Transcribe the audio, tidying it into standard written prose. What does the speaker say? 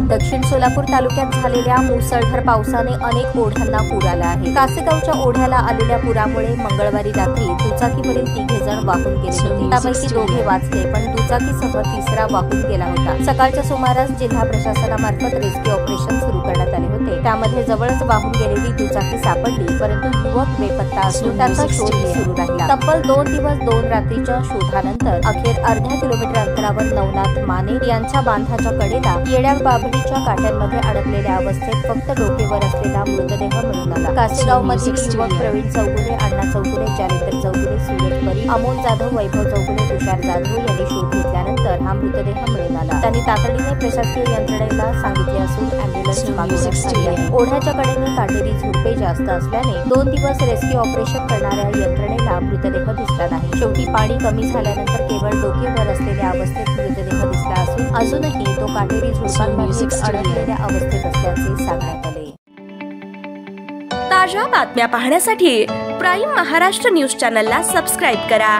दक्षिण सोलापूर तालुक्यात झालेल्या मुसळधार पावसाने अनेक ओढ्यांना पूर आला आहे। कासेगावच्या ओढ्याला आलेल्या पुरामुळे मंगळवारी रात्री दुचाकीवरील 3 जण वाहून गेले होते। त्यापैकी 2 वाचले, पण दुचाकीसह तिसरा वाहून गेला होता। सकाळच्या सुमारास जिल्हा प्रशासनामार्फत रेस्क्यू ऑपरेशन सुरू करण्यात आले होते। त्यामध्ये जवळच वाहून गेलेली दुचाकी सापडली, परंतु युवक बेपत्ता असून त्याचा शोध सुरू राहिला। तब्बल 2 दिवस 2 रात्रीच्या शोधानंतर अखेर अर्ध्या किलोमीटर अंतरावर नवनाथ माने यांच्या बांधाच्या कडेला येड्या बाभळीच्या काट्यांमध्ये अडकलेल्या अवस्थेत फक्त डोकेवर असलेला मृतदेह मिळून आला। कासेगावमधील युवक प्रवीण चौगुले, अण्णा चौगुले, जालिंदर चौगुले, सूरज परी, अमोल जाधव, वैभव चौगुले, तुषार जाधव यांनी शोध घेतल्यानंतर हा मृतदेह मिळून आला। त्यांनी तातडीने प्रशासकीय यंत्रणेला सांगितले असून अँब्युलन्स मागवण्यात आली आहे। ओढ्याच्या कडेने काटेरी झुडपे जास्त असल्याने 2 दिवस रेस्क्यू ऑपरेशन करणाऱ्या यंत्रणेला मृतदेह दिसला नाही। शेवटी पाणी कमी झाल्यानंतर केवळ डोकेवर असलेल्या अवस्थेत मृतदेह दिसला असून अजूनही तो काटेरी झुडपांमध्ये अडकलेल्या अवस्थेत असल्याचे सांगण्यात आले। ताज्या बातम्या पाहण्यासाठी प्राईम महाराष्ट्र न्यूज चॅनलला सबस्क्राईब करा।